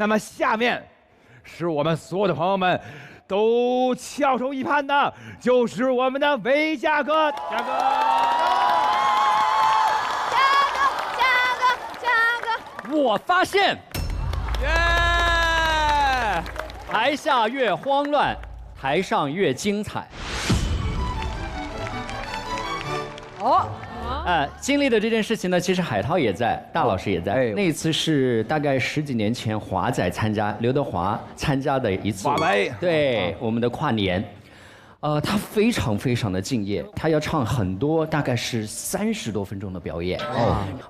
那么下面是我们所有的朋友们都翘首以盼的，就是我们的韦嘉哥，嘉哥。我发现，台下越慌乱，台上越精彩。经历的这件事情呢，其实海涛也在，大老师也在。那一次是大概10几年前华仔参加，刘德华参加的一次华仔，对，我们的跨年。他非常非常的敬业，他要唱很多，大概是30多分钟的表演，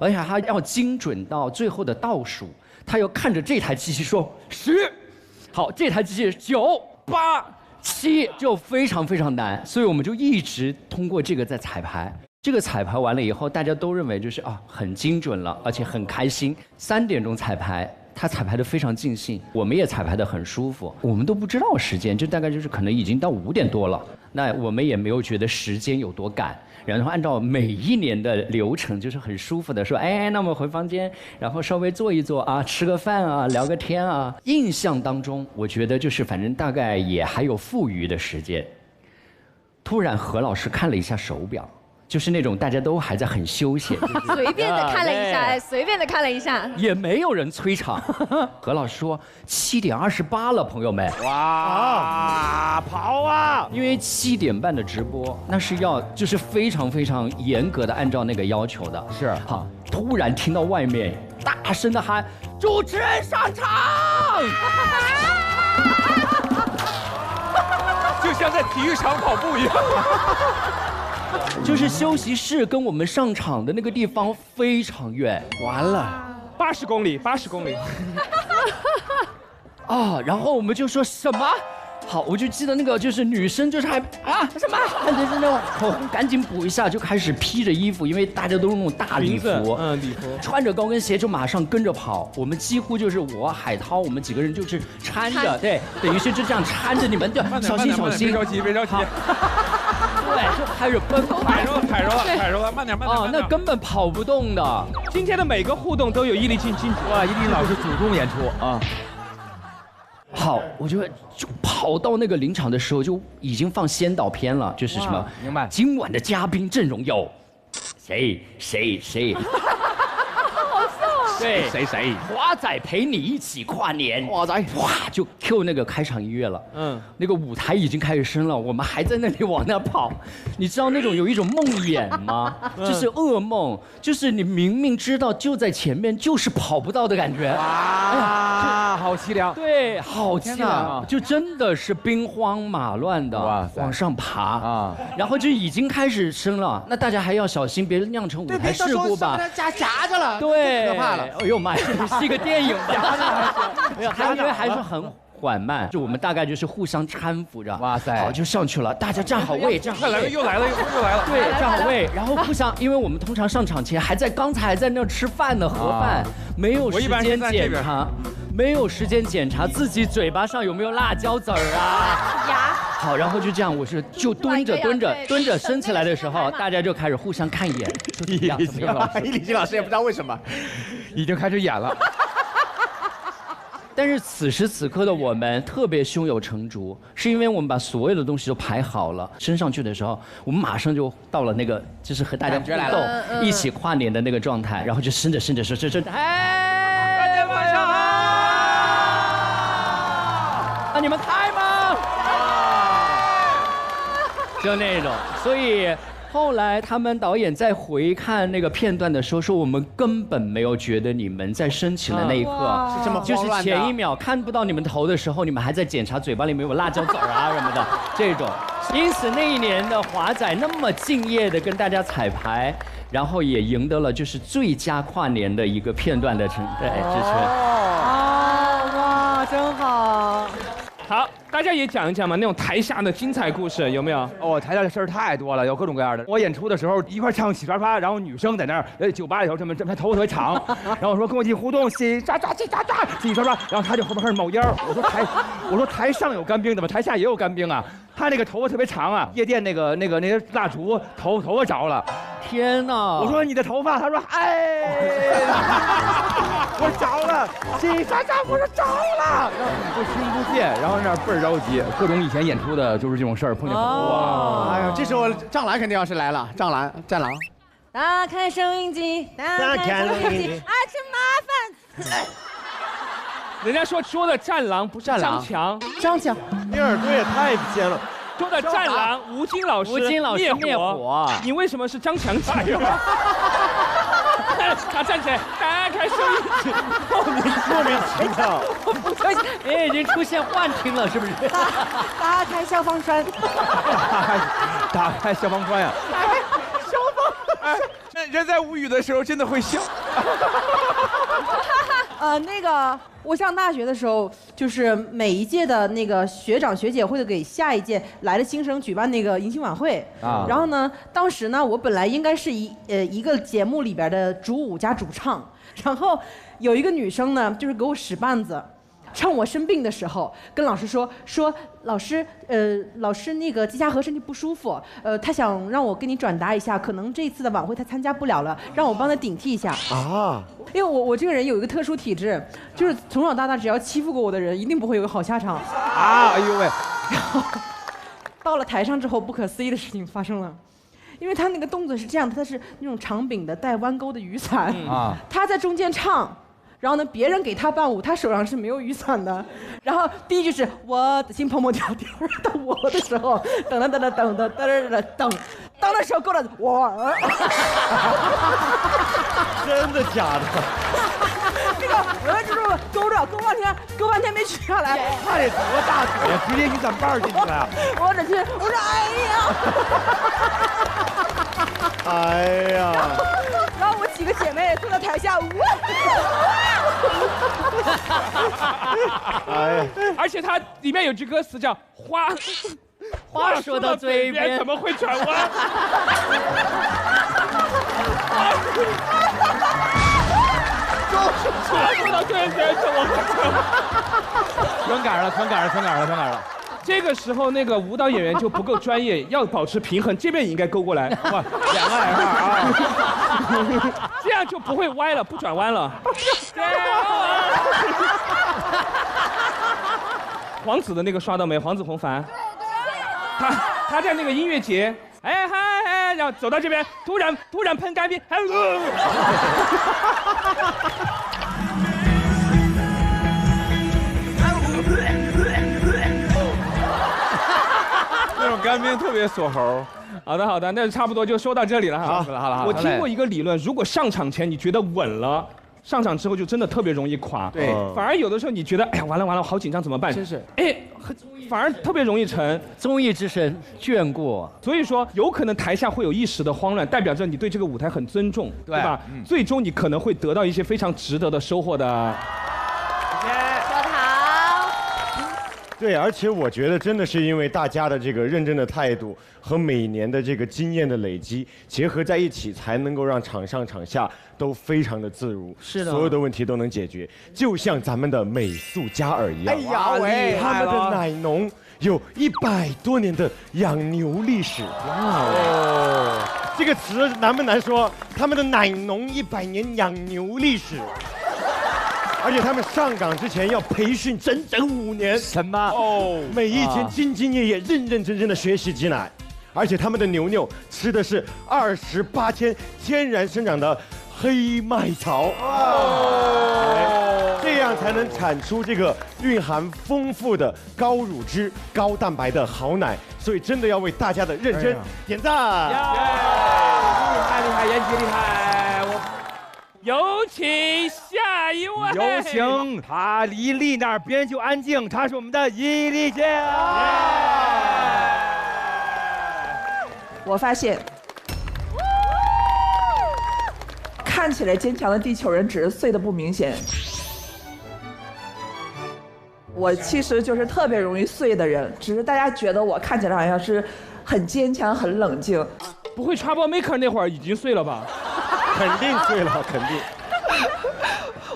而且他要精准到最后的倒数，他要看着这台机器说10，好，这台机器9、8、7，就非常非常难，所以我们就一直通过这个在彩排。这个彩排完了以后，大家都认为就是很精准了，而且很开心。3点钟彩排。他彩排得非常尽兴，我们也彩排得很舒服，我们都不知道时间，就大概就是可能已经到5点多了，那我们也没有觉得时间有多赶，然后按照每一年的流程，就是很舒服的说，那我们回房间，然后稍微坐一坐啊，吃个饭啊，聊个天啊。印象当中，我觉得就是反正大概也还有富余的时间。突然何老师看了一下手表。就是那种大家都还在很休闲，随便的看了一下，随便的看了一下，也没有人催场。何老师说7点28了，朋友们，哇，跑啊！因为7点半的直播，那是要就是非常非常严格的按照那个要求的。是好，突然听到外面大声的喊：“主持人上场！”就像在体育场跑步一样。就是休息室跟我们上场的那个地方非常远，完了，80公里，80公里。然后我们就说什么？好，我就记得那个就是女生就是还什么，就是那种口红赶紧补一下，就开始披着衣服，因为大家都是那种大礼服，礼服，穿着高跟鞋就马上跟着跑。我们几乎就是我海涛，我们几个人就是搀着，对，等于是就这样搀着你们，就小心小心，别着急别着急。对，就开始奔跑，踩着了，慢点。那根本跑不动的。今天的每个互动都有伊丽静哇，伊丽老师主动演出啊。好，我就跑到那个临场的时候，就已经放先导片了，就是什么，明白？今晚的嘉宾阵容有谁。对，谁？华仔陪你一起跨年。华仔，哇，就 Q 那个开场音乐了。那个舞台已经开始升了，我们还在那里往那跑。你知道那种有一种梦魇吗？就是噩梦，就是你明明知道就在前面，就是跑不到的感觉。哇，好凄凉。对，好凄凉，就真的是兵荒马乱的往上爬啊。然后就已经开始升了，那大家还要小心，别酿成舞台事故吧。夹着了，对，可怕了。哎呦妈呀，这是一个电影吧？没有，因为还是很缓慢，就我们大概就是互相搀扶着。哇塞，好就上去了，大家站好位，站好位。又来了。对，站好位，然后互相，因为我们通常上场前刚才还在那吃饭呢，盒饭，没有时间检查，没有时间检查自己嘴巴上有没有辣椒籽儿啊。牙。好，然后就这样，我是就蹲着升起来的时候，大家就开始互相看一眼，说怎么样？伊丽静老师也不知道为什么，已经开始演了。但是此时此刻的我们特别胸有成竹，是因为我们把所有的东西都排好了，升上去的时候，我们马上就到了那个就是和大家互动、一起跨年的那个状态，然后就升着说，大家晚上好，你们开吗？就那种，所以后来他们导演在回看那个片段的时候，说我们根本没有觉得你们在升起的那一刻是这么就是前一秒看不到你们头的时候，你们还在检查嘴巴里面有辣椒籽啊什么的这种。因此那一年的华仔那么敬业的跟大家彩排，然后也赢得了就是最佳跨年的一个片段的支持。哇，真好。好，大家也讲一讲嘛，那种台下的精彩故事有没有？台下的事儿太多了，有各种各样的。我演出的时候一块唱洗刷刷，然后女生在那儿，酒吧里头这么，她头发特别长，然后说跟我一起互动，洗刷刷，洗刷刷，然后她就后边开始冒烟。我说台上有干冰的吗？台下也有干冰啊。她那个头发特别长啊，夜店那个蜡烛头发着了。天哪！我说你的头发，她说我说着了。了，洗刷刷，我说着了，然后不听不见，然后那倍儿着急，各种以前演出的就是这种事儿，碰见很多。哎呀，这时候张兰肯定要是来了，战狼。打开收音机，打开收音机，啊，真麻烦。人家说的战狼不是张强，张强，你耳朵也太尖了。说的战狼吴京老师，灭火，你为什么是张强起？他站起来，打开收音机，莫名其妙。哎，已经出现幻听了，是不是？打开消防栓，打开消防栓呀！消防，人在无语的时候真的会笑。那个我上大学的时候，就是每一届的那个学长学姐会给下一届来的新生举办那个迎新晚会啊。然后呢，当时呢，我本来应该是一个节目里边的主舞加主唱，然后有一个女生呢，就是给我使绊子。趁我生病的时候，跟老师说老师那个季佳禾身体不舒服，他想让我跟你转达一下，可能这一次的晚会他参加不了了，让我帮他顶替一下啊。因为我这个人有一个特殊体质，就是从小到大只要欺负过我的人，一定不会有个好下場啊！哎呦喂！然后到了台上之后，不可思议的事情发生了。因为他那个动作是这样的，他是那种长柄的带弯钩的雨伞啊，他在中间唱。然后呢，别人给他伴舞，他手上是没有雨伞的。然后第一句是我的心砰砰跳跳，到我的时候，等，到那时候够了，我。真的假的？那个就是勾半天没取下来。他得多大腿呀？直接雨伞瓣进去了。我只听，我说哎呀。哎呀。然后我几个姐妹坐在台下，哎，而且它里面有句歌词叫“话说到嘴边怎么会转弯？”话说到嘴边怎么会转弯？全赶上了。这个时候，那个舞蹈演员就不够专业，要保持平衡，这边也应该勾过来，哇，两个来啊，这样就不会歪了，不转弯了。黄子的那个刷到没？黄子弘凡，他在那个音乐节，哎嗨，然后走到这边，突然喷干冰，那种干冰特别锁喉。好的，那差不多就说到这里了哈。好了。我听过一个理论，如果上场前你觉得稳了，上场之后就真的特别容易垮。对，反而有的时候你觉得，哎呀，完了，我好紧张，怎么办？真是，哎，反而特别容易沉。综艺之神眷顾，所以说有可能台下会有一时的慌乱，代表着你对这个舞台很尊重，对吧？最终你可能会得到一些非常值得的收获的。对，而且我觉得真的是因为大家的这个认真的态度和每年的这个经验的累积结合在一起，才能够让场上场下都非常的自如，是的，所有的问题都能解决，就像咱们的美素佳尔一样。哎呀喂，他们的奶农有100多年的养牛历史。哇哦，这个词难不难说？他们的奶农100年养牛历史。而且他们上岗之前要培训整5年，什么？哦，每一天兢兢业业、认认真真的学习挤奶，而且他们的牛吃的是28天天然生长的黑麦草，这样才能产出这个蕴含丰富的高乳脂、高蛋白的好奶。所以真的要为大家的认真点赞！厉害，严琦厉害！有请下一位。有请他一立那儿，别人就安静。他是我们的伊丽姐。我发现，看起来坚强的地球人只是碎的不明显。我其实就是特别容易碎的人，只是大家觉得我看起来好像是很坚强、很冷静。不会 Trouble Maker 那会儿已经碎了吧？肯定碎了，肯定。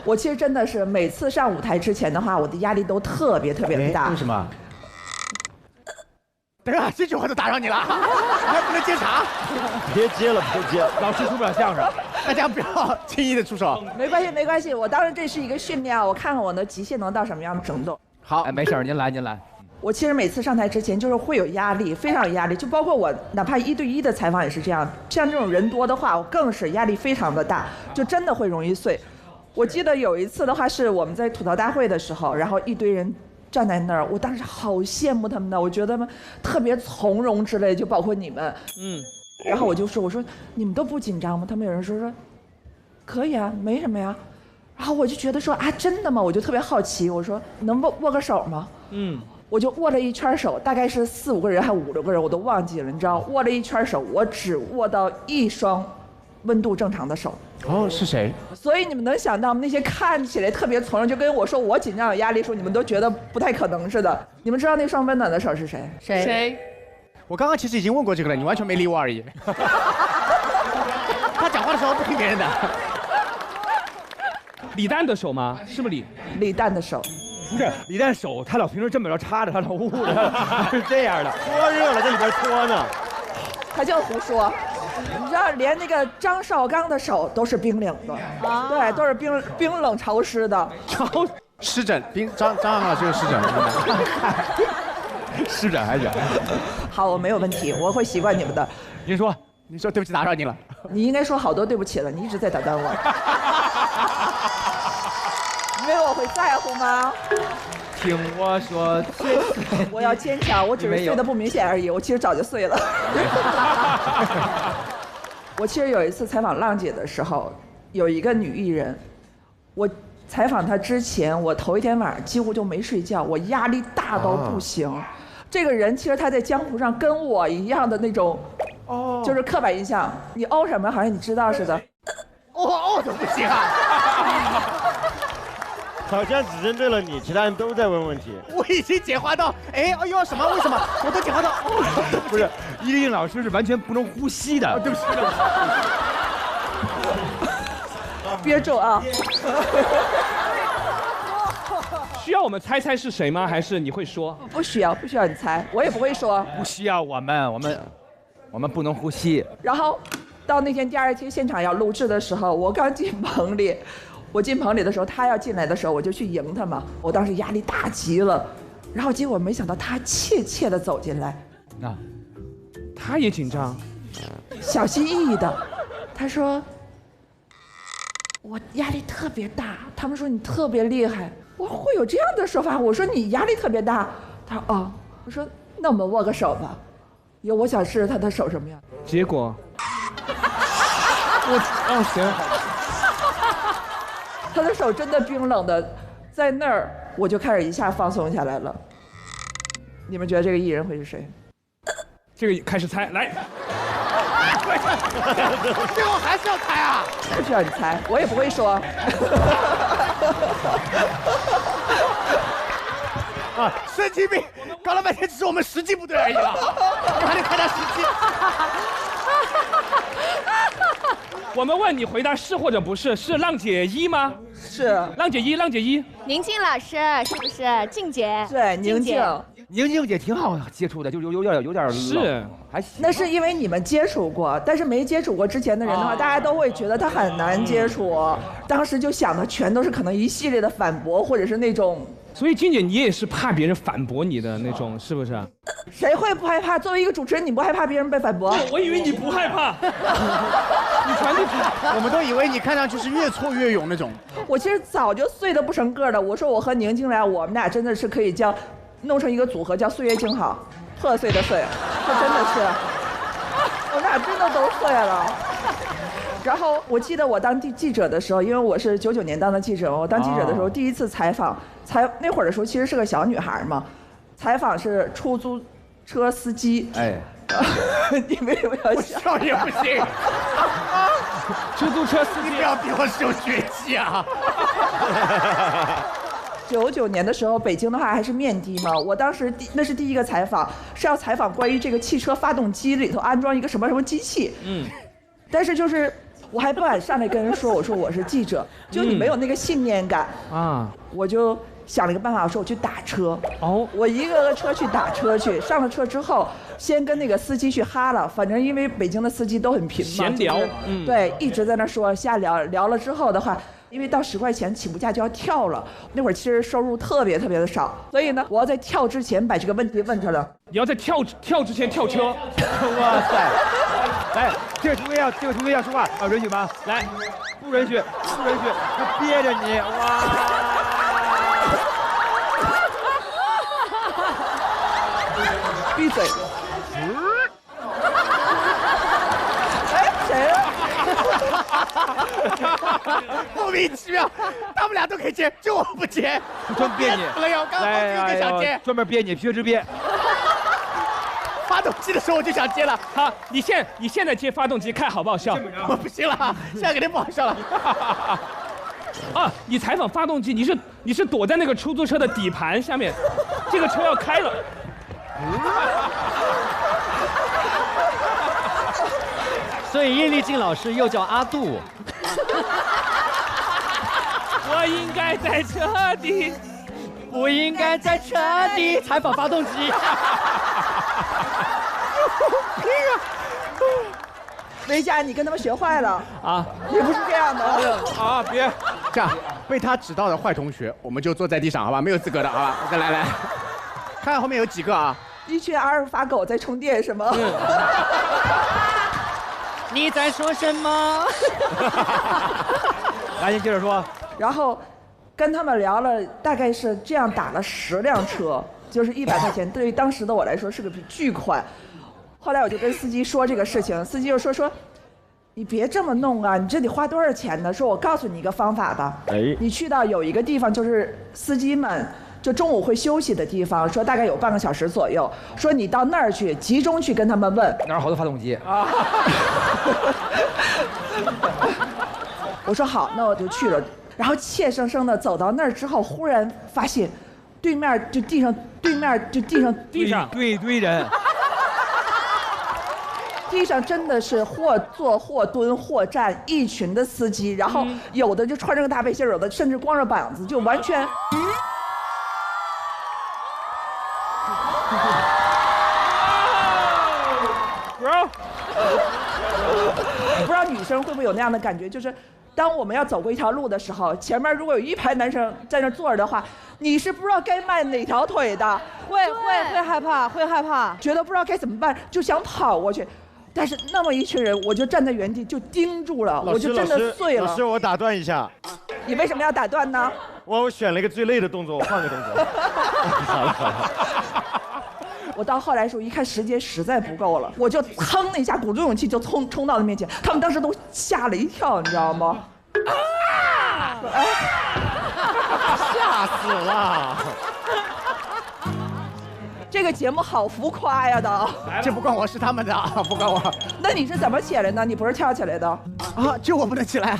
我其实真的是每次上舞台之前的话，我的压力都特别大。为什么？等下这句话都打扰你了，还不能接茬？别接了，老师出不了相声。大家不要轻易的出手。没关系，没关系。我当时这是一个训练，我看看我的极限能到什么样的程度。好，哎，没事儿，您来，您来。我其实每次上台之前就是会有压力，非常有压力，就包括我哪怕1对1的采访也是这样。像这种人多的话，我更是压力非常的大，就真的会容易碎。我记得有一次的话，是我们在吐槽大会的时候，然后一堆人站在那儿，我当时好羡慕他们的，我觉得他们特别从容之类，就包括你们。然后我就说，我说你们都不紧张吗？他们有人说可以啊，没什么呀。然后我就觉得说啊，真的吗？我就特别好奇，我说能握个手吗？我就握了一圈手，大概是4、5个人还5、6个人，我都忘记了，你知道，握了一圈手，我只握到一双温度正常的手。哦，是谁？所以你们能想到那些看起来特别从容，就跟我说我紧张有压力的时候，你们都觉得不太可能似的。你们知道那双温暖的手是谁？谁？我刚刚其实已经问过这个了，你完全没理我而已。他讲话的时候不听别人的。李诞的手吗？是不是李诞的手？不是李诞手，他老平时这么着插着，他老捂着，是这样的。搓热了，在里边搓呢。他就胡说。你知道，连那个张绍刚的手都是冰冷的，对，都是冰冷潮湿的。湿疹，张老师有湿疹。湿疹还行。好，我没有问题，我会习惯你们的。您说对不起，打扰你了。你应该说好多对不起了，你一直在打断我。因为我会在乎吗？听我说，我要坚强，我只是碎的不明显而已，我其实早就碎了。我其实有一次采访浪姐的时候，有一个女艺人，我采访她之前，我头一天晚上几乎就没睡觉，我压力大到不行。这个人其实她在江湖上跟我一样的那种，就是刻板印象，你哦什么好像你知道似的。哦都不行啊。好像只针对了你，其他人都在问问题。我已经简化到，哎呦什么？为什么？我都简化到，不是，伊丽老师是完全不能呼吸的。对不起。憋住啊！需要我们猜猜是谁吗？还是你会说？不需要你猜，我也不会说。不需要我们不能呼吸。然后，到那天第2天现场要录制的时候，我刚进棚里。我进棚里的时候，他要进来的时候，我就去迎他嘛。我当时压力大极了，然后结果没想到他怯怯地走进来，他也紧张，小心翼翼的，他说：“我压力特别大。”他们说你特别厉害，我说会有这样的说法？我说你压力特别大，他说哦，我说那我们握个手吧，因为我想试试他的手什么样。结果，行。他的手真的冰冷的，在那儿我就开始一下放松下来了。你们觉得这个艺人会是谁？这个开始猜，来。最后还是要猜啊？不需要你猜，我也不会说。神经病！搞了半天只是我们实际不对而已了，你还得猜他实际。我们问你回答是或者不是，是浪姐一吗？是。浪姐一。宁静老师是不是？静姐。对，宁静姐挺好接触的，就有点是还行。那是因为你们接触过，但是没接触过之前的人的话，大家都会觉得他很难接触。当时就想的全都是可能一系列的反驳，或者是那种。所以静姐，你也是怕别人反驳你的那种，是不是？谁会不害怕？作为一个主持人，你不害怕别人被反驳？我以为你不害怕。你传递，我们都以为你看上去是越挫越勇那种。我其实早就碎得不成个了。我说我和宁静来，我们俩真的是可以弄成一个组合，叫岁月静好，破碎的碎，这真的是，我们俩真的都碎了。然后我记得我当记者的时候，因为我是99年当的记者，我当记者的时候第一次采访，那会儿的时候其实是个小女孩嘛，采访是出租车司机。哎，你们有没有想？笑也不行。出租车司机，你不要比我有血气啊！99年的时候，北京的话还是面的嘛。我当时那是第一个采访，是要采访关于这个汽车发动机里头安装一个什么机器。但是就是我还不敢上来跟人说，我说我是记者，就你没有那个信念感啊。我就想了一个办法，我说我去打车。哦，我一个车去打车去，上了车之后，先跟那个司机去哈了，反正因为北京的司机都很贫嘛，闲聊，对，一直在那说瞎聊，聊了之后的话。因为到10块钱起步价就要跳了，那会儿其实收入特别的少，所以呢，我要在跳之前把这个问题问他了。你要在跳之前跳车？哇塞！来，这个同学要说话啊，允许吗？来，不允许，他憋着你，哇！闭嘴！哎，谁啊？莫名其妙，他们俩都可以接，就我不接，真憋你。哎呦，刚好几个想接，专门憋你，学之憋。发动机的时候我就想接了。好，你现在接发动机，看好不好笑？我不行了，现在肯定不好笑了。啊，你采访发动机，你是躲在那个出租车的底盘下面，这个车要开了。所以叶丽静老师又叫阿杜。我应该在车底，不应该在车底采访发动机。维嘉，你跟他们学坏了啊！也不是这样的啊！别这样，被他指到的坏同学，我们就坐在地上，好吧？没有资格的，好吧？再来，看看后面有几个啊？一群阿尔法狗在充电是吗？你在说什么？来，您接着说。然后跟他们聊了，大概是这样打了10辆车，就是100块钱，对于当时的我来说是个巨款。后来我就跟司机说这个事情，司机就说，你别这么弄啊，你这得花多少钱呢？说我告诉你一个方法吧，你去到有一个地方，就是司机们就中午会休息的地方，说大概有半个小时左右，说你到那儿去集中去跟他们问。哪儿好多发动机啊？我说好，那我就去了。然后怯生生的走到那儿之后，忽然发现，对面就地上堆人，地上真的是或坐或蹲或站一群的司机，然后有的就穿着个大背心，有的甚至光着膀子，就完全。不知道女生会不会有那样的感觉，就是当我们要走过一条路的时候，前面如果有一排男生在那坐着的话，你是不知道该迈哪条腿的，会害怕，觉得不知道该怎么办，就想跑过去。但是那么一群人，我就站在原地就盯住了，我就真的碎了。老师，我打断一下。你为什么要打断呢？我选了一个最累的动作，我换个动作。好了。我到后来时候一看时间实在不够了，我就噌的一下鼓足勇气就冲到他面前，他们当时都吓了一跳，你知道吗？吓死了！这个节目好浮夸呀的，这不关我，是他们的啊，不关我。那你是怎么起来的？你不是跳起来的？啊，就我不能起来。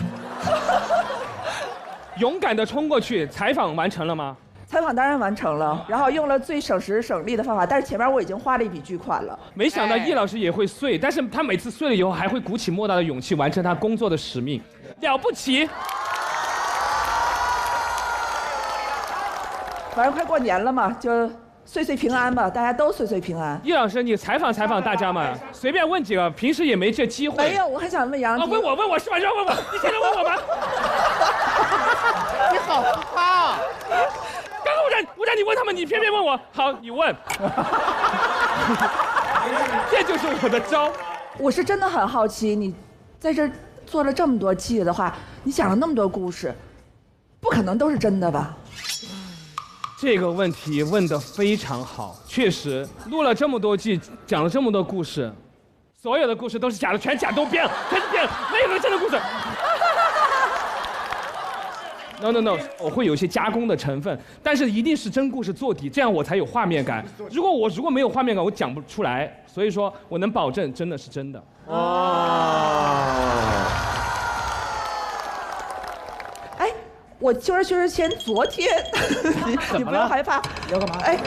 勇敢的冲过去，采访完成了吗？采访当然完成了，然后用了最省时省力的方法，但是前面我已经花了一笔巨款了。没想到叶老师也会碎，但是他每次碎了以后还会鼓起莫大的勇气完成他工作的使命，了不起！反正快过年了嘛，就岁岁平安吧，大家都岁岁平安。叶老师，你采访大家嘛，随便问几个，平时也没这机会。没有，我很想问杨迪。问我是吧？让问我，你现在问我吧。你好浮夸啊！刚刚我让你问他们，你偏偏问我。好，你问。这就是我的招。我是真的很好奇，你在这做了这么多季的话，你讲了那么多故事，不可能都是真的吧？这个问题问得非常好，确实录了这么多季，讲了这么多故事，所有的故事都是假的，全假都编了，全是编了，没有个真的故事。No， 我会有一些加工的成分，但是一定是真故事做底，这样我才有画面感。如果没有画面感，我讲不出来。所以说我能保证真的是真的。哎，我休学前昨天，你不要害怕。要干嘛？哎，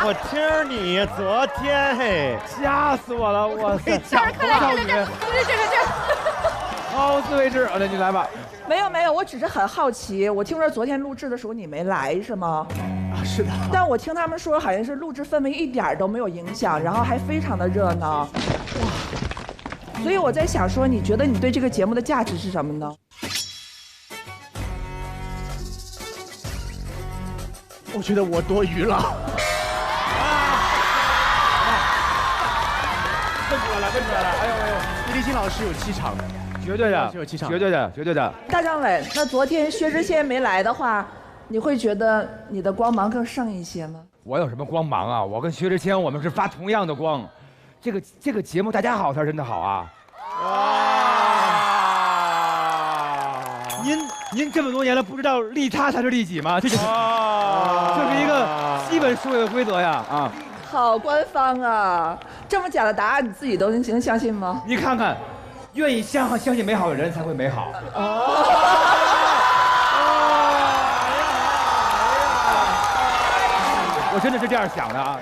我听你昨天嘿，吓死我了！哇塞，快来，这。好自为之，那你来吧。没有，我只是很好奇。我听说昨天录制的时候你没来是吗？啊，是的。但我听他们说好像是录制氛围一点都没有影响，然后还非常的热闹。哇！所以我在想说，你觉得你对这个节目的价值是什么呢？我觉得我多余了。问出来了！哎呦，李立新老师有气场，绝对的，有气场，绝对的。大张伟，那昨天薛之谦没来的话，你会觉得你的光芒更盛一些吗？我有什么光芒啊？我跟薛之谦，我们是发同样的光。这个节目大家好，它真的好啊！您这么多年了，不知道利他才是利己吗？这是一个基本数学的规则呀！啊，好官方啊！这么假的答案，你自己都能相信吗？你看看，愿意相信美好的人才会美好。我真的是这样想的啊。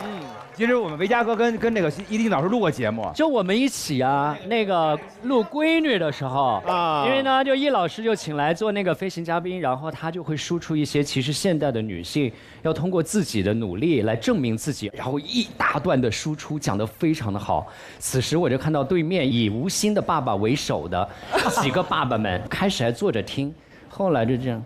其实我们维嘉哥跟那个伊丽老师录过节目，就我们一起啊，那个录闺女的时候啊，因为呢，就易老师就请来做那个飞行嘉宾，然后他就会输出一些其实现代的女性要通过自己的努力来证明自己，然后一大段的输出讲得非常的好。此时我就看到对面以吴昕的爸爸为首的几个爸爸们开始还坐着听，后来就这样。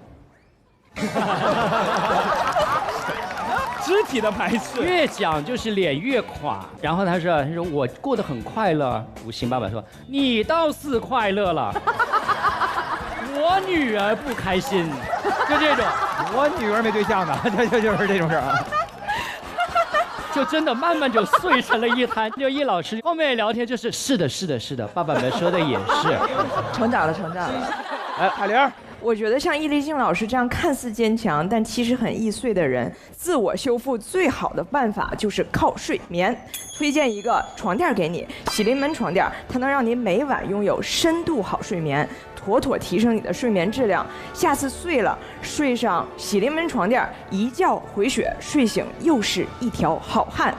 肢体的排斥，越讲就是脸越垮。然后他说我过得很快乐。吴昕爸爸说你倒是快乐了，我女儿不开心，就这种。我女儿没对象呢，就是这种事儿。就真的慢慢就碎成了一滩。就易老师后面聊天就是是的，爸爸们说的也是，成长了。哎，海玲。我觉得像易立竞老师这样看似坚强，但其实很易碎的人，自我修复最好的办法就是靠睡眠。推荐一个床垫给你，喜临门床垫，它能让你每晚拥有深度好睡眠，妥妥提升你的睡眠质量。下次睡了，睡上喜临门床垫，一觉回血，睡醒又是一条好汉。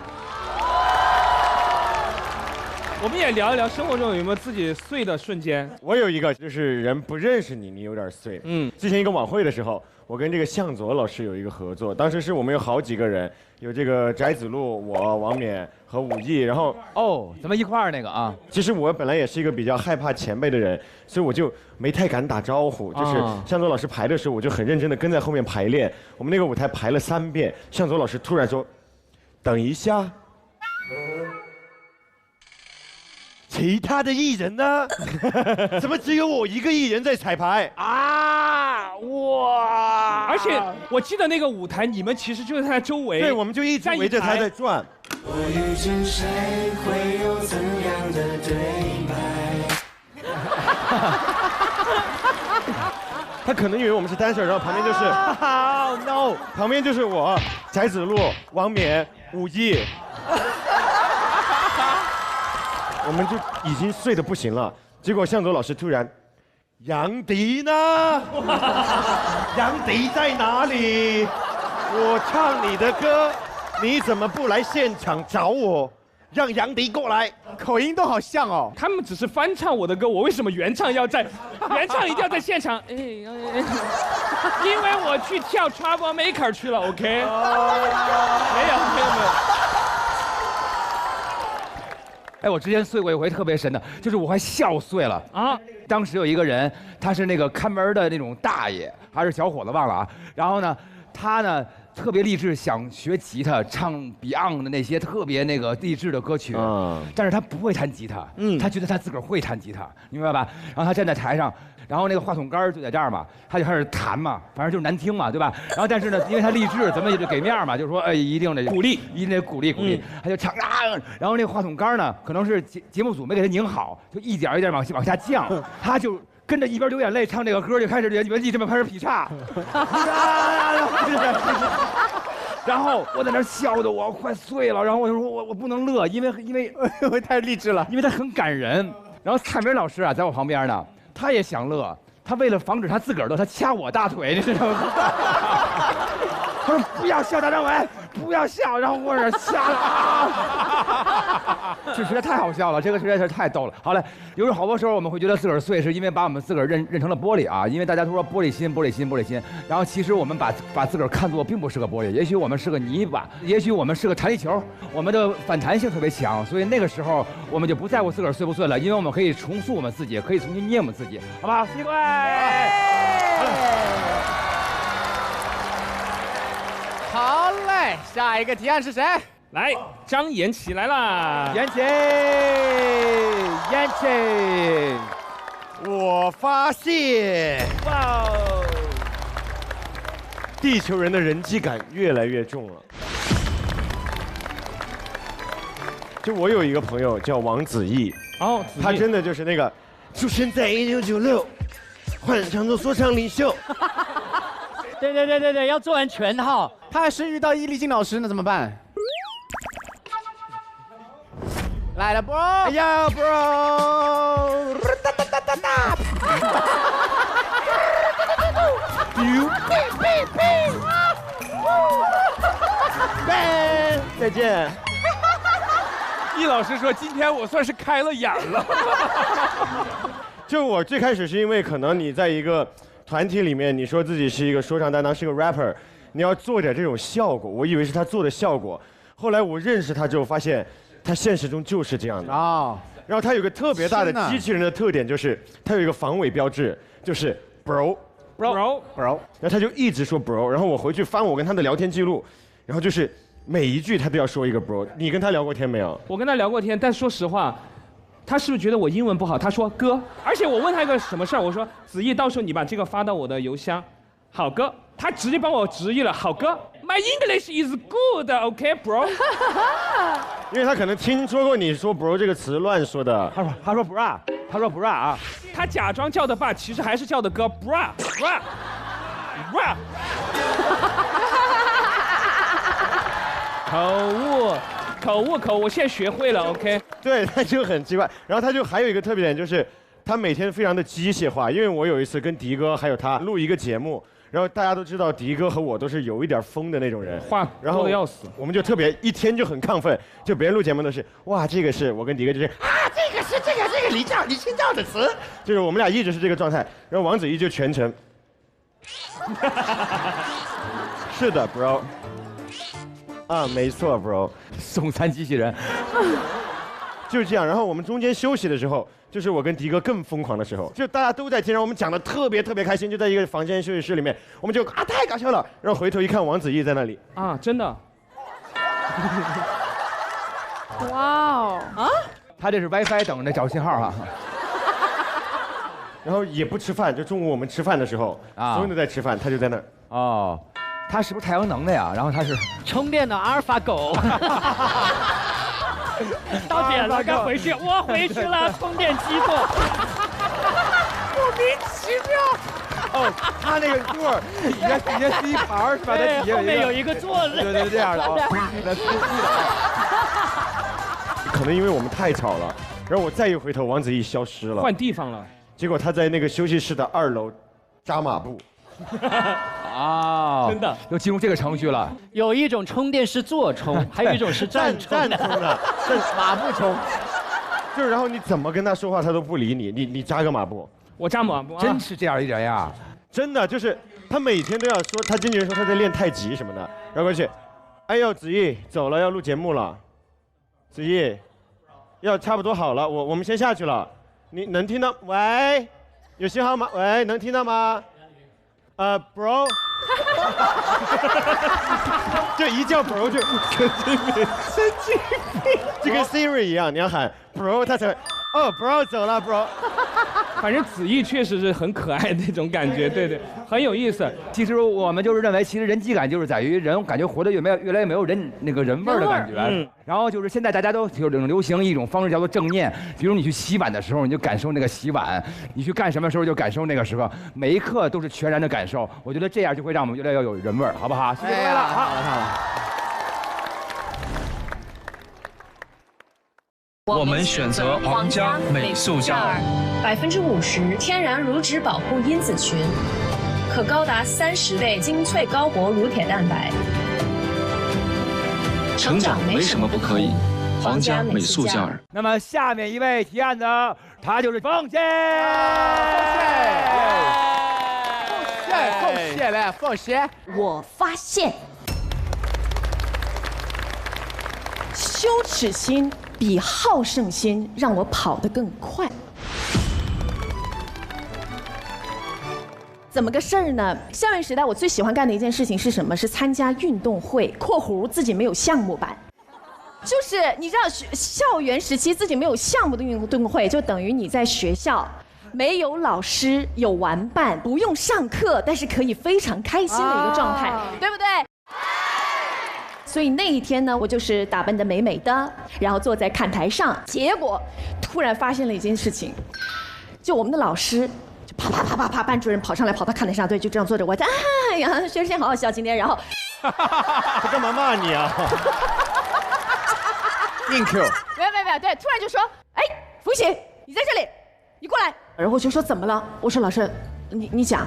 我们也聊一聊生活中有没有自己碎的瞬间。我有一个，就是人不认识你，你有点碎。之前一个晚会的时候，我跟这个向佐老师有一个合作，当时是我们有好几个人，有这个翟子路、我、王冕和武艺，然后咱们一块儿那个啊。其实我本来也是一个比较害怕前辈的人，所以我就没太敢打招呼。就是向佐老师排的时候，我就很认真的跟在后面排练。我们那个舞台排了3遍，向佐老师突然说：“等一下。”其他的艺人呢？怎么只有我一个艺人在彩排啊？哇！而且我记得那个舞台，你们其实就在他周围，对，我们就一直围着他在转。我遇见谁会有怎样的对白？他可能以为我们是单身，然后旁边就是，no， 旁边就是我，翟子路、王冕、武艺。我们就已经睡得不行了，结果向佐老师突然，杨迪呢？杨迪在哪里？我唱你的歌，你怎么不来现场找我？让杨迪过来，口音都好像哦。他们只是翻唱我的歌，我为什么原唱一定要在现场？因为我去跳 Trouble Maker 去了 ，OK？ 没有。哎，我之前碎过一回特别神的，就是我还笑碎了啊！当时有一个人，他是那个看门的那种大爷，还是小伙子忘了啊。然后呢，他呢特别励志，想学吉他，唱 Beyond 的那些特别那个励志的歌曲。但是他不会弹吉他，他觉得他自个儿会弹吉他，明白吧？然后他站在台上，然后那个话筒杆就在这儿嘛，他就开始弹嘛，反正就是难听嘛，对吧？然后但是呢，因为他励志，咱们也得给面嘛，就是说，哎，一定得鼓励，一定得鼓励，他就唱啊，然后那个话筒杆呢，可能是节目组没给他拧好，就一点一点往下降，他就跟着一边流眼泪唱这个歌，就开始原地这么开始劈叉，然后我在那笑得我快碎了，然后我就说我不能乐，因为太励志了，因为他很感人。然后蔡明老师啊，在我旁边呢。他也想乐，他为了防止他自个儿乐，他掐我大腿，你知道吗？他说不要笑，大张伟，不要笑，然后我这瞎了啊！这实在太好笑了，这个实在是太逗了。好嘞，有时候好多时候我们会觉得自个儿碎，是因为把我们自个儿认成了玻璃啊，因为大家都说玻璃心，玻璃心，玻璃心。然后其实我们把自个儿看作并不是个玻璃，也许我们是个泥巴，也许我们是个弹力球，我们的反弹性特别强，所以那个时候我们就不在乎自个儿碎不碎了，因为我们可以重塑我们自己，可以重新捏我们自己，好不好？谢谢各位。好嘞，下一个提案是谁？来，张延琪来啦！延琪，延琪，我发现，哇哦，地球人的人机感越来越重了。就我有一个朋友叫王子异，哦，他真的就是那个出生在1996，幻想中说唱领袖。对，要做完全套。他还是遇到伊丽静老师，那怎么办？来了 ，bro！ 哎呀 ，bro！ 再见。易老师说：“今天我算是开了眼了。”就我最开始是因为可能你在一个团体里面，你说自己是一个说唱担当，是个 rapper， 你要做点这种效果，我以为是他做的效果。后来我认识他之后，发现他现实中就是这样的啊。然后他有个特别大的机器人的特点，就是他有一个防伪标志，就是 bro。然后他就一直说 bro， 然后我回去翻我跟他的聊天记录，然后就是每一句他都要说一个 bro。你跟他聊过天没有？我跟他聊过天，但说实话，他是不是觉得我英文不好？他说哥，而且我问他一个什么事儿，我说子毅，到时候你把这个发到我的邮箱。好哥，他直接帮我直译了。好哥 ，My English is good, OK, bro。因为他可能听说过你说 bro 这个词乱说的。他说 bra， 他说 bra 啊，他假装叫的爸，其实还是叫的哥 bra。口误，我现在学会了 ，OK。对，他就很奇怪。然后他就还有一个特别点，就是他每天非常的机械化。因为我有一次跟迪哥还有他录一个节目，然后大家都知道迪哥和我都是有一点疯的那种人，话多的要死。我们就特别一天就很亢奋，就别人录节目都是哇，这个是我跟迪哥就是啊，这个是这个李清照的词，就是我们俩一直是这个状态。然后王子异就全程，是的 ，bro。啊，没错 ，bro， 送餐机器人，就是这样。然后我们中间休息的时候，就是我跟迪哥更疯狂的时候，就大家都在听，然后我们讲的特别开心，就在一个房间休息室里面，我们就啊太搞笑了。然后回头一看，王子异在那里啊，真的。哇哦啊！他这是 WiFi 等着找信号哈。然后也不吃饭，就中午我们吃饭的时候，所有人都在吃饭，他就在那儿。哦。他是不是太阳能的呀？然后他是充电的阿尔法狗。到点了，该回去。我回去了，充电机座。莫名其妙。哦，他那个座儿底下是一盘是吧？对，后面有一个座子。对，这样的啊。可能因为我们太吵了，然后我再一回头，王子异消失了，换地方了。结果他在那个休息室的2楼扎马步。啊，真的又进入这个程序了。有一种充电是坐充，还有一种是站充的，马步充。就是然后你怎么跟他说话，他都不理你。你扎个马步，我扎马步，真是这样一人呀！真的就是他每天都要说，他经纪人说他在练太极什么的，然后过去，哎呦子毅走了，要录节目了，子毅，要差不多好了，我们先下去了，你能听到？喂，有信号吗？喂，能听到吗？bro， 就一叫 bro 就神经病，就跟 Siri 一样，你要喊 bro 他才会，哦 bro 走了 bro。反正子毅确实是很可爱那种感觉，对，很有意思。其实我们就是认为，其实人机感就是在于人感觉活得越来越没有人那个人味儿的感觉。然后就是现在大家都挺流行一种方式叫做正念，比如你去洗碗的时候，你就感受那个洗碗；你去干什么时候就感受那个时刻，每一刻都是全然的感受。我觉得这样就会让我们越来越有人味儿，好不好？谢谢各位了，好。我们选择皇家美塑胶，50%天然乳脂保护因子群，可可高达30倍精粹高活乳铁蛋白。成长没什么不可以，皇家美素佳尔。那么下面一位提案的，他就是凤姐。凤姐来，凤姐。我发现，羞耻心比好胜心让我跑得更快。怎么个事儿呢？校园时代我最喜欢干的一件事情是什么？是参加运动会（括弧自己没有项目版）。就是你知道，校园时期自己没有项目的运动会，就等于你在学校没有老师，有玩伴，不用上课，但是可以非常开心的一个状态，对不对？所以那一天呢，我就是打扮得美美的，然后坐在看台上，结果突然发现了一件事情，就我们的老师。啪啪啪啪啪，班主任跑上来，跑到看台上，对，就这样坐着。我哎呀，学生好好笑今天。然后，他干嘛骂你啊？硬 Q。没有，对，突然就说，哎，福喜，你在这里，你过来。然后我就说怎么了？我说老师，你讲。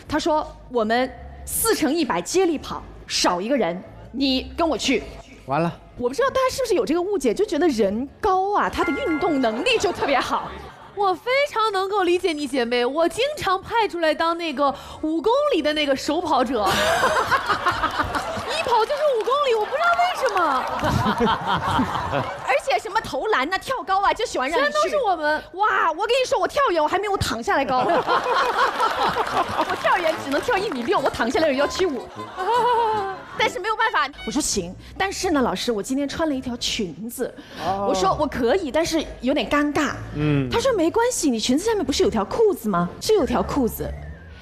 他说我们4×100接力跑，少一个人，你跟我去。完了。我不知道大家是不是有这个误解，就觉得人高啊，他的运动能力就特别好。我非常能够理解你姐妹，我经常派出来当那个5公里的那个手跑者，一跑就是5公里，我不知道为什么。而且什么投篮啊、跳高啊，就喜欢让你去。全都是我们。哇，我跟你说，我跳远我还没有我躺下来高。我跳远只能跳1.6米，我躺下来有175。但是没有办法，我说行，但是呢，老师，我今天穿了一条裙子，我说我可以，但是有点尴尬。他说没关系，你裙子下面不是有条裤子吗？是有条裤子，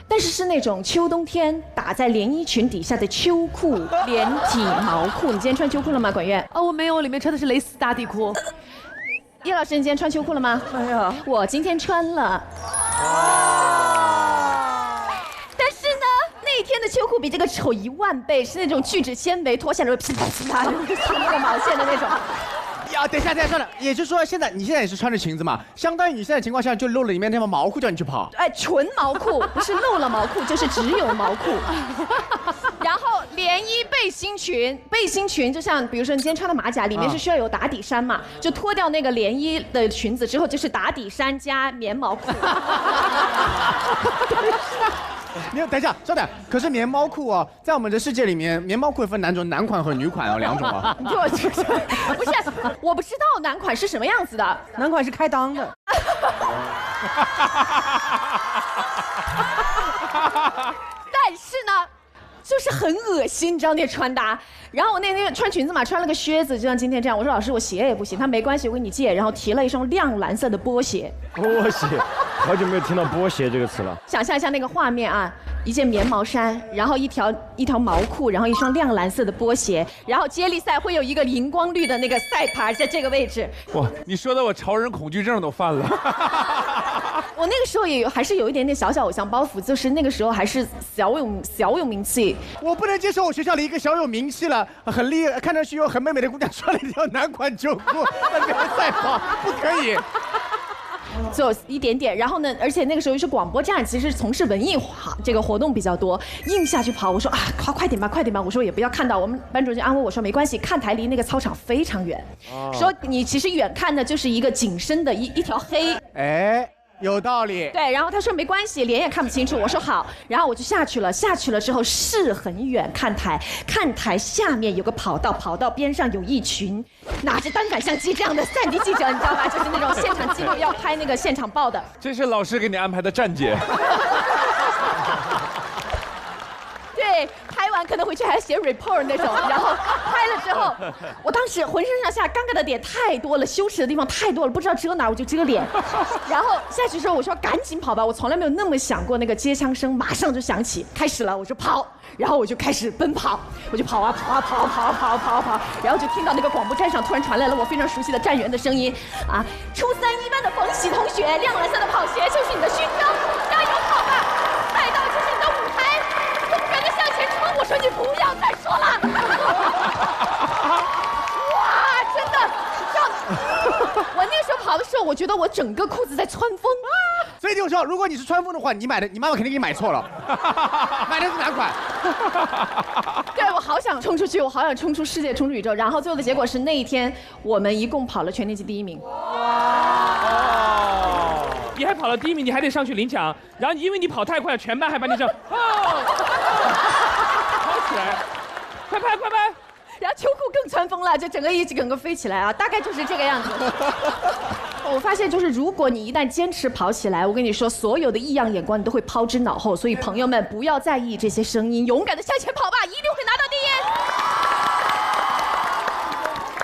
但是是那种秋冬天打在连衣裙底下的秋裤，连体毛裤。你今天穿秋裤了吗，管院？我没有，我里面穿的是蕾丝打底裤。叶老师，你今天穿秋裤了吗？没有，我今天穿了。但是呢，那一天的秋裤比这个丑10000倍，是那种聚酯纤维，脱下来噼啪噼啪出那个毛线的那种。呀，等一下，算了。也就是说，你现在也是穿着裙子嘛，相当于你现在情况下就露了里面那条毛裤，叫你去跑。哎，纯毛裤，不是露了毛裤，就是只有毛裤。然后连衣背心裙就像比如说你今天穿的马甲，里面是需要有打底衫嘛，就脱掉那个连衣的裙子之后，就是打底衫加棉毛裤。你等一下，稍等。可是棉毛裤哦，在我们的世界里面，棉毛裤分男款和女款2种啊。你听我说，不是，我不知道男款是什么样子的，男款是开裆的。但是呢，就是很恶心，你知道那穿搭。然后我那天穿裙子嘛，穿了个靴子，就像今天这样。我说老师，我鞋也不行。他没关系，我给你借。然后提了一双亮蓝色的波鞋。波鞋，好久没有听到波鞋这个词了。想象一下那个画面啊，一件棉毛衫，然后一条毛裤，然后一双亮蓝色的波鞋，然后接力赛会有一个荧光绿的那个赛牌在这个位置。哇，你说的我潮人恐惧症都犯了。我那个时候还是有一点点小偶像包袱，就是那个时候还是小有名气。我不能接受我学校的一个小有名气了、很厉害、看上去又很美美的姑娘穿了一条男款秋裤在那边赛跑，不可以。就一点点，然后呢，而且那个时候是广播站，其实从事文艺这个活动比较多，硬下去跑。我说啊，快点吧，我说也不要看到。我们班主任就安慰我说没关系，看台离那个操场非常远，说你其实远看的就是一个紧身的一条黑。哎。有道理。对，然后他说没关系，脸也看不清楚。我说好，然后我就下去了。下去了之后是很远，看台下面有个跑道，跑道边上有一群拿着单反相机这样的3D 记者，你知道吧？就是那种现场记录要拍那个现场报的。这是老师给你安排的站姐。对，拍完可能回去还要写 report 那种，然后拍了之后，我当时浑身上下尴尬的点太多了，羞耻的地方太多了，不知道遮哪，我就遮脸。然后下去之后，我说赶紧跑吧，我从来没有那么想过那个接枪声，马上就响起，开始了，我就跑，然后我就开始奔跑，我就跑，然后就听到那个广播站上突然传来了我非常熟悉的站员的声音，啊，初3一班的冯喜同学，亮蓝色的跑鞋就是你的勋章，加油跑吧，赛道就是你的舞台。我说你不要再说了！哇，真的，我那时候跑的时候，我觉得我整个裤子在窜风。所以听我说，如果你是穿风的话，你妈妈肯定给你买错了。的是哪款？对，我好想冲出去，我好想冲出世界，冲出宇宙。然后最后的结果是那一天我们一共跑了全年级第1名。哦，你还跑了第1名，你还得上去领奖。然后因为你跑太快了，全班还把你这样跑起来，快拍快拍。然后秋裤更穿风了，就整个飞起来啊，大概就是这个样子。我发现就是，如果你一旦坚持跑起来，我跟你说，所有的异样眼光你都会抛之脑后。所以朋友们，不要在意这些声音，勇敢的向前跑吧，一定会拿到第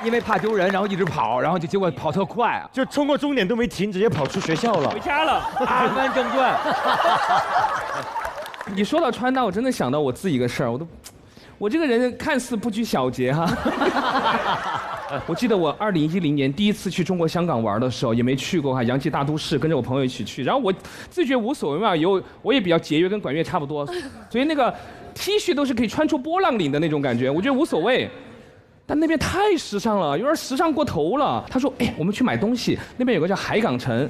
1。因为怕丢人，然后一直跑，然后结果跑特快啊，就冲过终点都没停，直接跑出学校了，回家了。阿甘正传。你说到穿搭，我真的想到我自己一个事儿，我这个人看似不拘小节哈。我记得我2010年第一次去中国香港玩的时候，也没去过哈，洋气大都市，跟着我朋友一起去。然后我自觉无所谓嘛，我也比较节约，跟管乐差不多，所以那个 T 恤都是可以穿出波浪领的那种感觉，我觉得无所谓。但那边太时尚了，有点时尚过头了。他说：“哎，我们去买东西，那边有个叫海港城。”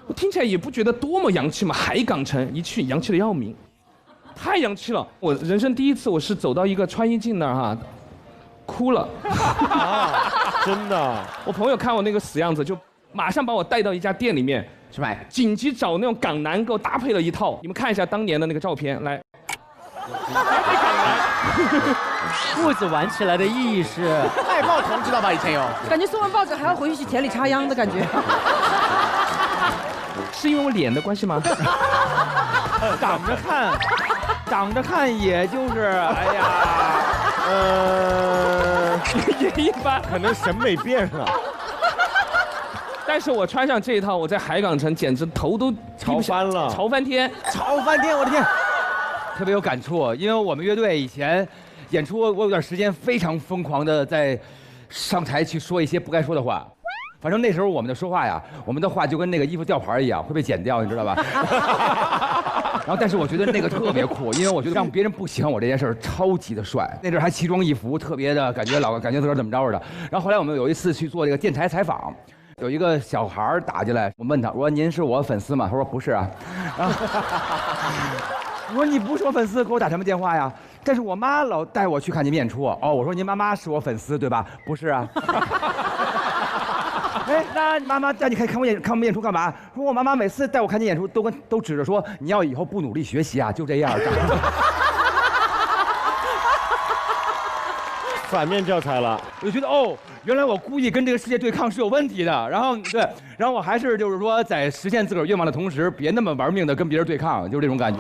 我听起来也不觉得多么洋气嘛，海港城一去洋气的要命。太洋气了！我人生第一次，我是走到一个穿衣镜那儿哈，哭了。真的？我朋友看我那个死样子，就马上把我带到一家店里面去买，紧急找那种港男给我搭配了一套。你们看一下当年的那个照片，来。裤子玩起来的意义是卖报童知道吧？以前有，感觉送完报纸还要回去田里插秧的感觉。是因为我脸的关系吗？长着看也就是，哎呀，也一般，可能审美变了。但是我穿上这一套，我在海港城简直头都潮翻了，潮翻天，我的天，特别有感触，因为我们乐队以前演出，我有段时间非常疯狂的在上台去说一些不该说的话。反正那时候我们的说话呀，我们的话就跟那个衣服吊牌一样，会被剪掉，你知道吧？然后，但是我觉得那个特别酷，因为我觉得让别人不喜欢我这件事儿超级的帅。那阵儿还奇装异服，特别的感觉自个儿怎么着似的。然后后来我们有一次去做这个电台采访，有一个小孩儿打进来，我问他，我说您是我粉丝吗？他说不是啊。我说你不是我粉丝，给我打什么电话呀？但是我妈老带我去看您演出。哦，我说您妈妈是我粉丝对吧？不是啊。哎，那妈妈带你看我们演出干嘛？说我妈妈每次带我看你演出都指着说你要以后不努力学习啊，就这样。反面教材了，我就觉得哦，原来我故意跟这个世界对抗是有问题的。然后对，然后我还是就是说在实现自个儿愿望的同时，别那么玩命的跟别人对抗，就是这种感觉。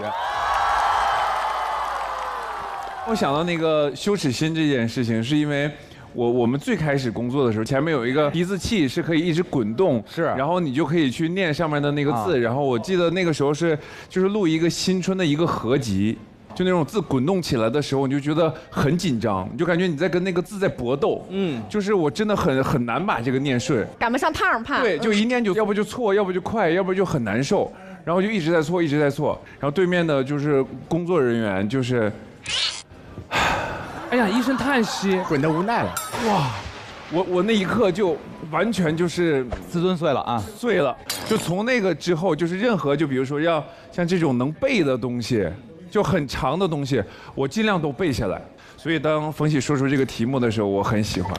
我想到那个羞耻心这件事情，是因为我们最开始工作的时候，前面有一个鼻子器是可以一直滚动，是，然后你就可以去念上面的那个字。然后我记得那个时候就是录一个新春的一个合集，就那种字滚动起来的时候，你就觉得很紧张，你就感觉你在跟那个字在搏斗。就是我真的很难把这个念顺，赶不上趟怕。对，就一念就要不就错，要不就快，要不就很难受，然后就一直在错，一直在错。然后对面的就是工作人员就是。哎呀，一声叹息，滚得无奈了。哇，我那一刻就完全就是自尊碎了啊，碎了。就从那个之后，就是任何就比如说要像这种能背的东西，就很长的东西，我尽量都背下来。所以当冯喜说出这个题目的时候，我很喜欢。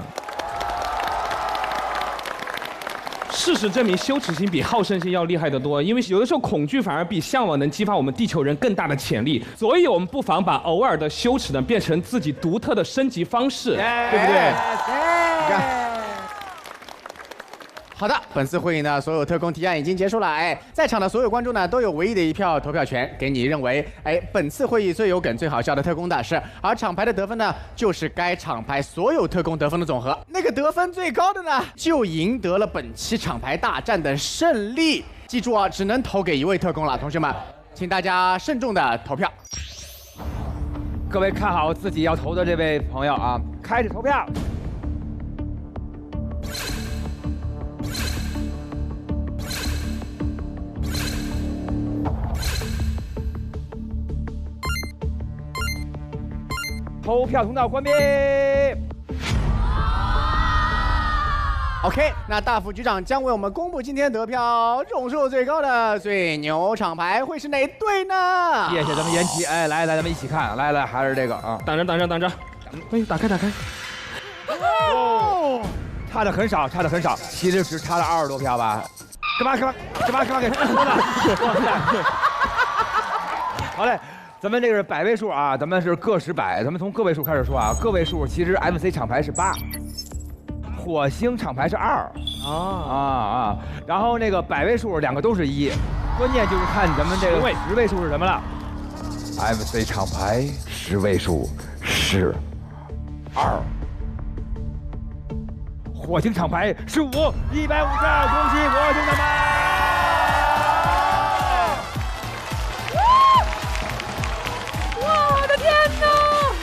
事实证明，羞耻心比好胜心要厉害得多。因为有的时候，恐惧反而比向往能激发我们地球人更大的潜力。所以，我们不妨把偶尔的羞耻呢，变成自己独特的升级方式，对不对？好的，本次会议呢，所有特工提案已经结束了。哎，在场的所有观众呢，都有唯一的一票投票权，给你认为本次会议最有梗、最好笑的特工的是，而厂牌的得分呢，就是该厂牌所有特工得分的总和。那个得分最高的呢，就赢得了本期厂牌大战的胜利。记住啊，只能投给一位特工了，同学们，请大家慎重的投票。各位看好自己要投的这位朋友啊，开始投票。投票通道关闭。OK， 那大副局长将为我们公布今天得票总数最高的最牛厂牌会是哪队呢？谢谢咱们延期，哎，来，咱们一起看，来，还是这个啊，等着，哎，打开，哦，差的很少，其实只差了20多票吧？干嘛给说了？好嘞。咱们这个是百位数啊，咱们是个十百，咱们从个位数开始说啊。个位数其实 MC 厂牌是8，火星厂牌是2，然后那个百位数2个都是1，关键就是看咱们这个10位数是什么了。MC 厂牌10位数是2，火星厂牌是5，152，恭喜火星厂牌！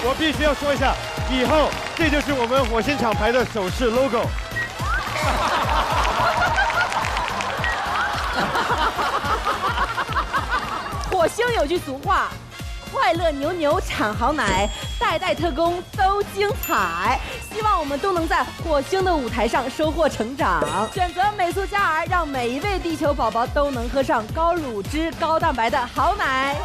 我必须要说一下，以后这就是我们火星厂牌的手势 logo。火星有句俗话，快乐牛牛产好奶，代代特工都精彩。希望我们都能在火星的舞台上收获成长。选择美素佳儿，让每一位地球宝宝都能喝上高乳脂、高蛋白的好奶。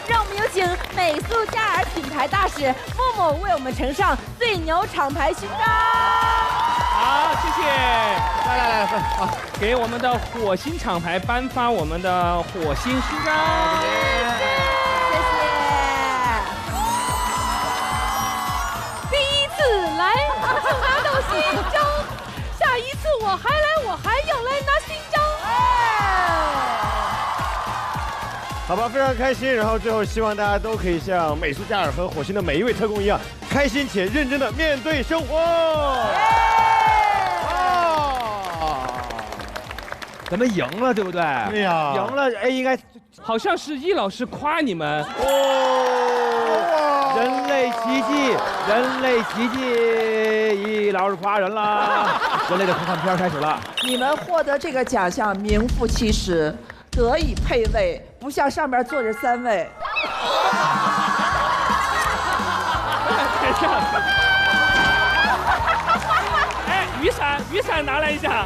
让我们有请美素佳儿品牌大使默默为我们呈上最牛厂牌勋章。好，谢谢。来，好，给我们的火星厂牌颁发我们的火星勋章。谢谢。第一次来就拿到勋章，下一次我还要来拿勋章。好吧，非常开心。然后最后希望大家都可以像美素佳儿和火星的每一位特工一样，开心且认真的面对生活。咱们赢了，对不对？对呀，赢了，哎，应该好像是易老师夸你们哦，人类奇迹，易老师夸人了，人类的科幻片开始了。你们获得这个奖项名副其实，德以配位，不像上面坐着3位。哎，雨伞拿来一下。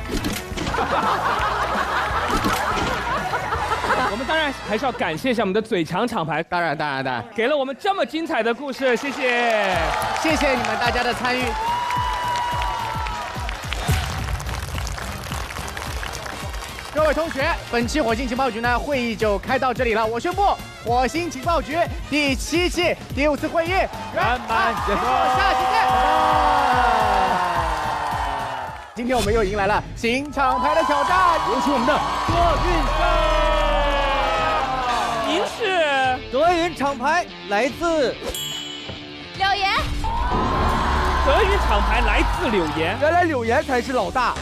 我们当然还是要感谢一下我们的嘴强厂牌，当然，给了我们这么精彩的故事，谢谢你们大家的参与。各位同学，本期火星情报局呢会议就开到这里了。我宣布，火星情报局第7期第5次会议圆满结束，下期见。今天我们又迎来了新厂牌的挑战，有请我们的德云社。您是德云厂牌，来自柳岩。德云厂牌来自柳岩，原来柳岩才是老大。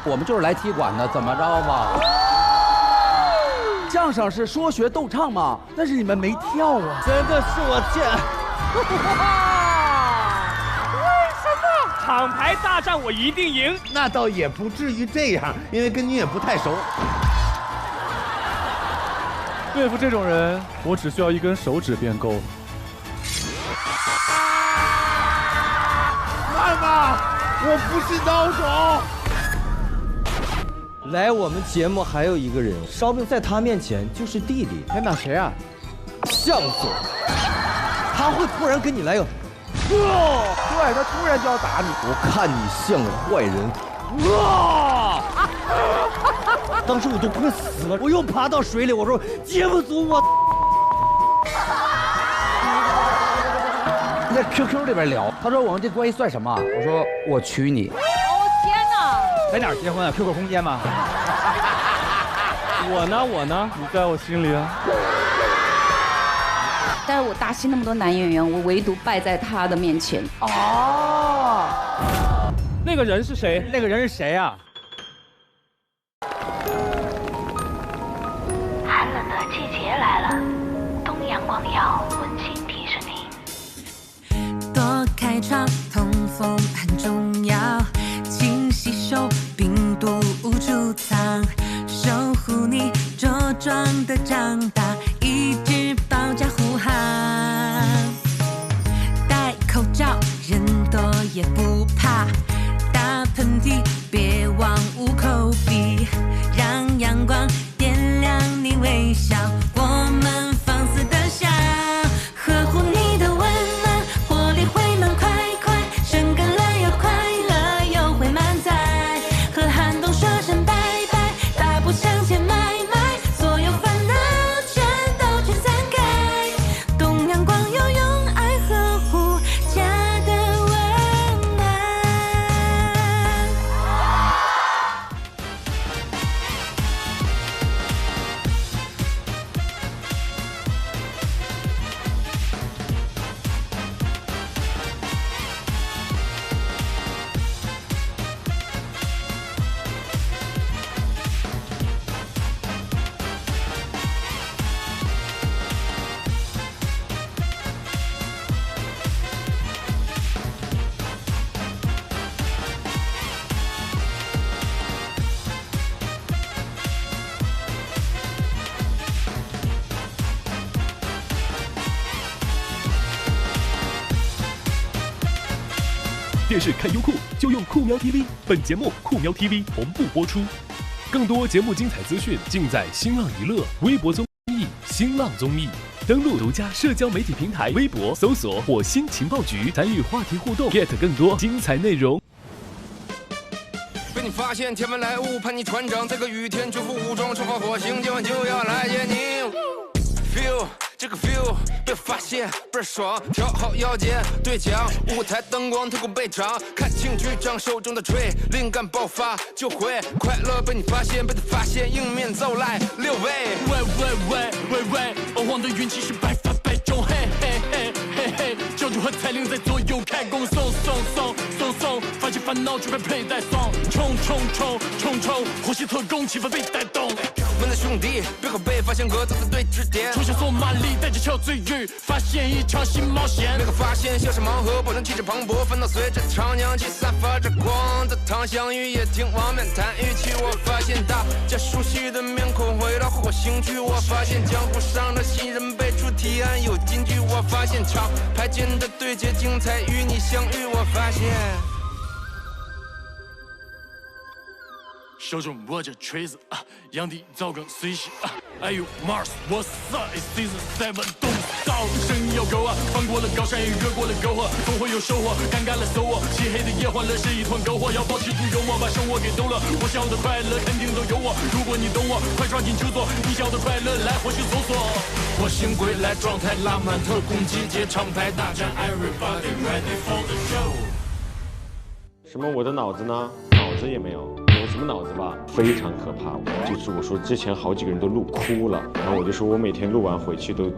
我们就是来踢馆的，怎么着吧？相声是说学逗唱嘛，但是你们没跳啊！真的是我见。厂牌大战我一定赢。那倒也不至于这样，因为跟你也不太熟。对付这种人，我只需要1根手指便够了。慢吧，我不是孬种。来我们节目还有一个人，烧饼在他面前就是弟弟。天哪，谁啊？向总，他会突然跟你来个。对，他突然就要打你，我看你像个坏人。当时我都快死了，我又爬到水里，我说节目组我。在 QQ 里边聊，他说我们这关系算什么？我说我娶你。哦天哪！在哪儿结婚啊 ？QQ 空间吗？我呢？你在我心里啊。但是我大戏那么多男演员，我唯独败在他的面前。哦，那个人是谁？那个人是谁啊？寒冷的季节来了，东阳光药温馨提示您：躲开窗，通风很重要，勤洗手，病毒无处藏，守护你茁壮的长大，一直保驾护航。戴口罩，人多也不电视看优酷就用酷喵 TV。本节目酷喵 TV 同步播出。更多节目精彩资讯尽在新浪娱乐、微博综艺、新浪综艺。登录独家社交媒体平台微博，搜索火星情报局，参与话题互动 ，get 更多精彩内容。被你发现，天外来物，盼你船长，在个雨天全副武装，冲破火星，今晚就要来接你。feel 这个 feel 被发现倍儿爽，调好腰间对讲，舞台灯光透过背场，看清局长手中的锤，灵感爆发就会快乐被你发现，被他发现，迎面走来六位。喂，欧皇的运气是百发百中，嘿嘿嘿嘿嘿，教主和彩铃在左右开弓，送，发现烦恼却被佩戴送，冲，火系特工气氛被带动。我的兄弟，别和被发现各自的对峙点，出现索马里，带着小嘴鱼，发现一场新冒险。每个发现像是盲盒，保证气质磅礴，烦恼随着长扬起散发着光的汤香鱼也挺往面谈语气。我发现大家熟悉的面孔回到火星去，我发现江湖上的新人辈出提案有金句，我发现长牌间的对决精彩与你相遇，我发现。手中握着锤子啊，阳地造梗随喜啊。哎呦 Mars，What's up？It's season 7，动刀生意要够啊！翻过了高山，也越过了沟壑，总会有收获。尴尬了搜我，漆黑的夜欢乐是一团篝火，要保持住幽默，把生活给兜了。我想要的快乐肯定都有我，如果你懂我，快抓紧就做。你想要的快乐来或许搜索。火星归来，状态拉满，特工集结，厂牌大战 ，Everybody ready for the show。什么我的脑子呢？脑子也没有。有什么脑子吧，非常可怕。就是我说之前好几个人都录哭了，然后我就说我每天录完回去都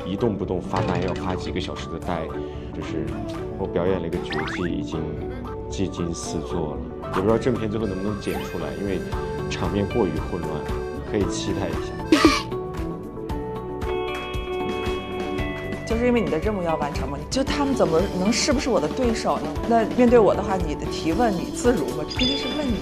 一动不动发呆，要发几个小时的呆。就是我表演了一个绝技，已经技惊四座了，也不知道正片最后能不能剪出来，因为场面过于混乱，可以期待一下。就是因为你的任务要完成嘛，就他们怎么能是不是我的对手呢？那面对我的话，你的提问你自如吗？毕竟是问你。